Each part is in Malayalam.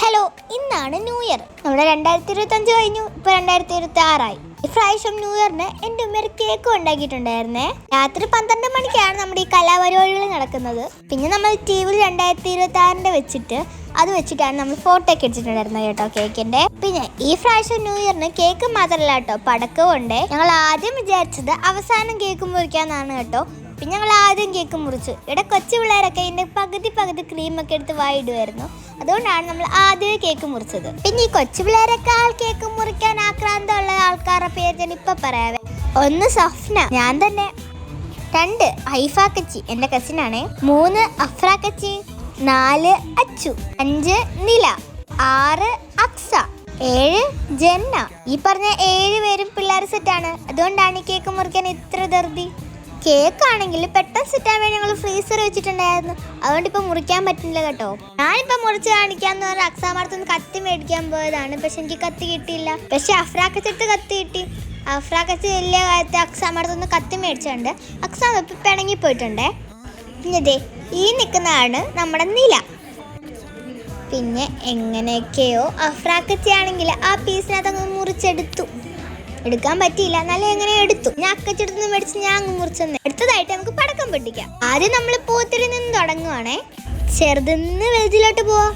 ഹലോ, ഇന്നാണ് ന്യൂ ഇയർ. നമ്മുടെ 2025 കഴിഞ്ഞു, ഇപ്പോൾ 2026 ഇപ്രാവശ്യം ന്യൂ ഇയറിന് എൻ്റെ ഉമ്മ ഒരു കേക്ക് ഉണ്ടാക്കിയിട്ടുണ്ടായിരുന്നേ. രാത്രി 12 മണിക്കാണ് നമ്മുടെ ഈ കലാപരിപാടികൾ നടക്കുന്നത്. പിന്നെ നമ്മൾ ടി വിയിൽ 2026 വെച്ചിട്ട് അത് വെച്ചിട്ടാണ് നമ്മൾ ഫോട്ടോ ഒക്കെ എടുത്തിട്ടുണ്ടായിരുന്നത് കേട്ടോ കേക്കിൻ്റെ. പിന്നെ ഈ പ്രാവശ്യം ന്യൂ ഇയറിന് കേക്ക് മാത്രമല്ല കേട്ടോ, പടക്കവും ഉണ്ട്. ഞങ്ങൾ ആദ്യം വിചാരിച്ചത് അവസാനം കേക്ക് മുറിക്കാന്നാണ് കേട്ടോ. പിന്നെ ഞങ്ങൾ ആദ്യം കേക്ക് മുറിച്ചു. ഇവിടെ കൊച്ചു പിള്ളേരൊക്കെ ഇതിൻ്റെ പകുതി ക്രീമൊക്കെ എടുത്ത് വായിടുമായിരുന്നു. അതുകൊണ്ടാണ് നമ്മൾ ആദ്യമേ കേക്ക് മുറിച്ചത്. പിന്നെ ഈ കൊച്ചു പിള്ളേരെക്കാൾ കേക്ക് മുറിക്കാൻ ആക്രാന്തമുള്ള ആൾക്കാരുടെ പേര് ഞാൻ ഇപ്പം പറയാവേ. 1 സഫ്ന, ഞാൻ തന്നെ. 2 ഹൈഫാക്കച്ചി, എൻ്റെ കസിനാണേ. 3 അഫ്രാക്കച്ചി. 4 അച്ചു. 5 നില. 6 അക്സ. 7 ജന്ന. ഈ പറഞ്ഞ 7 പേരും പിള്ളേർ സെറ്റാണ്. അതുകൊണ്ടാണ് ഈ കേക്ക് മുറിക്കാൻ ഇത്ര ധൃതി. കേക്കാണെങ്കിൽ പെട്ടെന്ന് സെറ്റാൻ വേണ്ടി ഞങ്ങൾ ഫ്രീസർ വെച്ചിട്ടുണ്ടായിരുന്നു. അതുകൊണ്ട് ഇപ്പം മുറിക്കാൻ പറ്റില്ല കേട്ടോ. ഞാനിപ്പം മുറിച്ച് കാണിക്കാന്ന് പറഞ്ഞാൽ അക്സാമാർത്തുനിന്ന് കത്തി മേടിക്കാൻ പോയതാണ്. പക്ഷെ എനിക്ക് കത്തി കിട്ടിയില്ല. പക്ഷെ അഫ്രാക്കച്ചെടുത്ത് കത്തി കിട്ടി. അഫ്രാക്കച്ച് വലിയ കാലത്ത് അക്സാമാർത്തുനിന്ന് കത്തി മേടിച്ചുണ്ട്. അക്സാം ഇപ്പം പിണങ്ങി പോയിട്ടുണ്ടേ. പിന്നെ ദേ ഈ നിൽക്കുന്നതാണ് നമ്മുടെ നില. പിന്നെ എങ്ങനെയൊക്കെയോ അഫ്രാക്കച്ചയാണെങ്കിൽ ആ പീസിനകത്ത് മുറിച്ചെടുത്തു. എടുക്കാൻ പറ്റിയില്ല, എന്നാലും എങ്ങനെ എടുത്തു. ഞാൻ അക്കച്ചെടുത്ത് മേടിച്ച് ഞാൻ അങ്ങ് മുറിച്ചെന്ന്. അടുത്തതായിട്ട് നമുക്ക് പടക്കം പൊട്ടിക്കാം. ആദ്യം നമ്മൾ പൂത്തിരി നിന്ന് തുടങ്ങുവാണേ. ചെറുതിന്ന് വലുതിലോട്ട് പോവാം.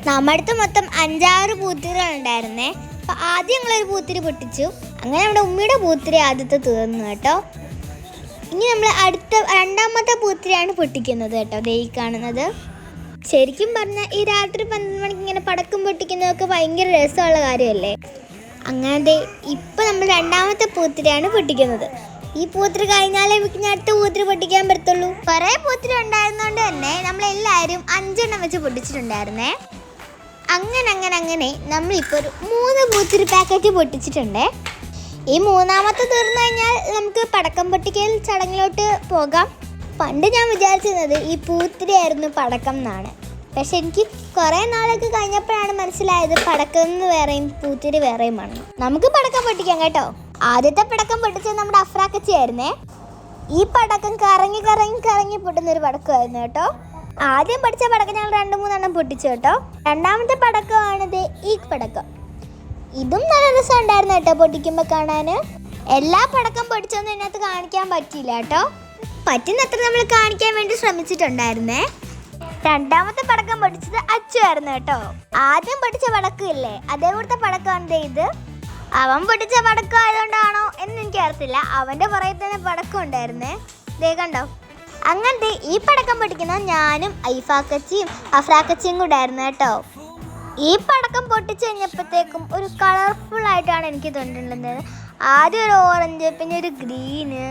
നമ്മുടെ അടുത്ത് മൊത്തം 5-6 പൂത്തിരികൾ ഉണ്ടായിരുന്നേ. അപ്പം ആദ്യം ഞങ്ങളൊരു പൂത്തിരി പൊട്ടിച്ചു. അങ്ങനെ നമ്മുടെ ഉമ്മയുടെ പൂത്തിരി ആദ്യത്തെ തീർന്നു കേട്ടോ. ഇനി നമ്മൾ രണ്ടാമത്തെ പൂത്തിരിയാണ് പൊട്ടിക്കുന്നത് കേട്ടോ. ദേ ഈ കാണുന്നത്. ശരിക്കും പറഞ്ഞാൽ ഈ രാത്രി 12 മണിക്ക് ഇങ്ങനെ പടക്കം പൊട്ടിക്കുന്നതൊക്കെ ഭയങ്കര രസമുള്ള കാര്യമല്ലേ. അങ്ങനെ ഇപ്പം നമ്മൾ രണ്ടാമത്തെ പൂത്തിരിയാണ് പൊട്ടിക്കുന്നത്. ഈ പൂത്തിരി കഴിഞ്ഞാലേ ഞാൻ അടുത്ത പൂത്തിരി പൊട്ടിക്കാൻ പറ്റത്തുള്ളൂ. കുറേ പൂത്തിരി ഉണ്ടായിരുന്നതുകൊണ്ട് തന്നെ നമ്മളെല്ലാവരും 5 എണ്ണം വെച്ച് പൊട്ടിച്ചിട്ടുണ്ടായിരുന്നേ. അങ്ങനെ നമ്മളിപ്പോൾ ഒരു 3 പൂത്തിരി പാക്കറ്റ് പൊട്ടിച്ചിട്ടുണ്ടേ. ഈ മൂന്നാമത്തെ തീർന്നു കഴിഞ്ഞാൽ നമുക്ക് പടക്കം പൊട്ടിക്കൽ ചടങ്ങിലോട്ട് പോകാം. പണ്ട് ഞാൻ വിചാരിച്ചിരുന്നത് ഈ പൂത്തിരി ആയിരുന്നു പടക്കം എന്നാണ്. പക്ഷെ എനിക്ക് കുറേ നാളൊക്കെ കഴിഞ്ഞപ്പോഴാണ് മനസ്സിലായത് പടക്കം വേറെയും പൂത്തിരി വേറെയും ആണ്. നമുക്ക് പടക്കം പൊട്ടിക്കാം കേട്ടോ. ആദ്യത്തെ പടക്കം പൊട്ടിച്ചത് നമ്മുടെ അഫ്രാക്കച്ചയായിരുന്നേ. ഈ പടക്കം കറങ്ങി പൊട്ടുന്നൊരു പടക്കമായിരുന്നു കേട്ടോ. ആദ്യം പൊട്ടിച്ച പടക്കം ഞങ്ങൾ 2-3 എണ്ണം പൊട്ടിച്ചു കേട്ടോ. രണ്ടാമത്തെ പടക്കമാണിത്, ഈ പടക്കം. ഇതും നല്ല രസം ഉണ്ടായിരുന്നു കേട്ടോ പൊട്ടിക്കുമ്പോൾ കാണാൻ. എല്ലാ പടക്കം പൊട്ടിച്ചൊന്നും ഇതിനകത്ത് കാണിക്കാൻ പറ്റിയില്ല കേട്ടോ. പറ്റുന്നത്ര നമ്മൾ കാണിക്കാൻ വേണ്ടി ശ്രമിച്ചിട്ടുണ്ടായിരുന്നേ. രണ്ടാമത്തെ പടക്കം പൊട്ടിച്ചത് അച്ചു ആയിരുന്നു കേട്ടോ. ആദ്യം പൊട്ടിച്ച പടക്കം ഇല്ലേ, അതേപോലത്തെ പടക്കമാണ് ഇത്. അവൻ പൊട്ടിച്ച പടക്കം ആയതുകൊണ്ടാണോ എന്ന് എനിക്ക് അറിയത്തില്ല. അവൻ്റെ പുറകെ തന്നെ പടക്കം ഉണ്ടായിരുന്നേ. ദേ കണ്ടോ. അങ്ങനത്തെ ഈ പടക്കം പൊട്ടിക്കുന്ന ഞാനും ഐഫാക്കച്ചിയും അഫ്രാക്കച്ചിയും കൂടെ ആയിരുന്നു കേട്ടോ. ഈ പടക്കം പൊട്ടിച്ച് കഴിഞ്ഞപ്പോഴത്തേക്കും ഒരു കളർഫുൾ ആയിട്ടാണ് എനിക്ക് തോന്നിയിട്ടുള്ളത്. ആദ്യം ഒരു ഓറഞ്ച്, പിന്നെ ഒരു ഗ്രീന്.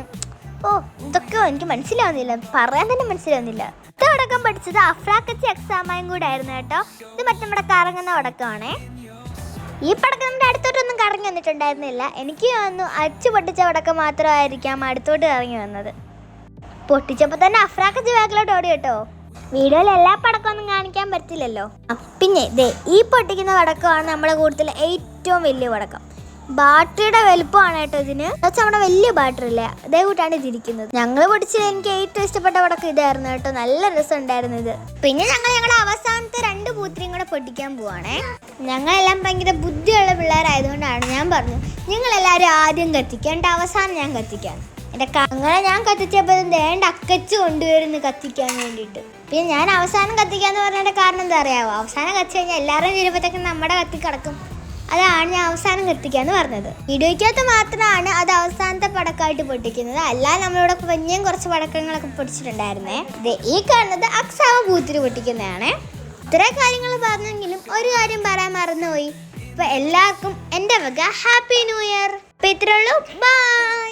ഇതൊക്കെ എനിക്ക് മനസ്സിലാവുന്നില്ല, പറയാൻ തന്നെ മനസ്സിലാവുന്നില്ല. ഇത് പടക്കം പഠിച്ചത് അഫ്രാക്കച്ചി എക്സാമായും കൂടെ ആയിരുന്നു കേട്ടോ. ഇത് മറ്റേ നമ്മുടെ കറങ്ങുന്ന പടക്കമാണേ. ഈ പടക്കം നമ്മുടെ അടുത്തോട്ടൊന്നും കറങ്ങി വന്നിട്ടുണ്ടായിരുന്നില്ല. എനിക്ക് തോന്നുന്നു അച്ചു പൊട്ടിച്ച പടക്കം മാത്രമായിരിക്കാം അടുത്തോട്ട് കറങ്ങി വന്നത്. പൊട്ടിച്ചപ്പോൾ തന്നെ അഫ്രാക്കച്ചി ബാക്കിലോട്ട് ഓടി കേട്ടോ. വീഡിയോയിൽ എല്ലാ പടക്കമൊന്നും കാണിക്കാൻ പറ്റില്ലല്ലോ. പിന്നെ ദേ ഈ പൊട്ടിക്കുന്ന പടക്കമാണ് നമ്മുടെ കൂട്ടത്തിൽ ഏറ്റവും വലിയ പടക്കം. ബാറ്ററിയുടെ വലുപ്പമാണ് കേട്ടോ ഇതിന്. നമ്മുടെ വലിയ ബാറ്ററി ഇല്ലേ, അതേ കൂട്ടാണ് ഇതിരിക്കുന്നത്. ഞങ്ങൾ പൊടിച്ചത് എനിക്ക് ഏറ്റവും ഇഷ്ടപ്പെട്ട പടക്കം ഇതായിരുന്നു കേട്ടോ. നല്ല രസം ഉണ്ടായിരുന്നു ഇത്. പിന്നെ ഞങ്ങളുടെ അവസാനത്തെ 2 പൂത്തിരിയും കൂടെ പൊട്ടിക്കാൻ പോവാണേ. ഞങ്ങളെല്ലാം ഭയങ്കര ബുദ്ധിയുള്ള പിള്ളേരായതുകൊണ്ടാണ് ഞാൻ പറഞ്ഞു നിങ്ങളെല്ലാവരും ആദ്യം കത്തിക്കുക, എന്നിട്ട് അവസാനം ഞാൻ കത്തിക്കാം. അങ്ങനെ ഞാൻ കത്തിച്ചപ്പോൾ വേണ്ട അക്കച്ച് കൊണ്ടുവരുന്നു കത്തിക്കാൻ വേണ്ടിയിട്ട്. പിന്നെ ഞാൻ അവസാനം കത്തിക്കാന്ന് പറഞ്ഞതിൻ്റെ കാരണം എന്താ അറിയാവോ, അവസാനം കത്തിച്ച് കഴിഞ്ഞാൽ എല്ലാവരും വരുമ്പോഴത്തേക്കും നമ്മുടെ കത്തി കിടക്കും. അതാണ് ഞാൻ അവസാനം കത്തിക്കാന്ന് പറഞ്ഞത്. വീഡിയോയ്ക്കകത്ത് മാത്രമാണ് അത് അവസാനത്തെ പടക്കമായിട്ട് പൊട്ടിക്കുന്നത്. അല്ലാതെ നമ്മളിവിടെ പിന്നെയും കുറച്ച് പടക്കങ്ങളൊക്കെ പൊട്ടിച്ചിട്ടുണ്ടായിരുന്നേ. ഈ കാണുന്നത് അക്സാവ പൂത്തിരി പൊട്ടിക്കുന്നതാണ്. ഇത്ര കാര്യങ്ങൾ പറഞ്ഞെങ്കിലും ഒരു കാര്യം പറയാൻ മറന്നുപോയി. ഇപ്പൊ എല്ലാവർക്കും എൻ്റെ വക ഹാപ്പി ന്യൂ ഇയർ. ഇപ്പൊ ഇത്രേ ഉള്ളൂ. ബൈ.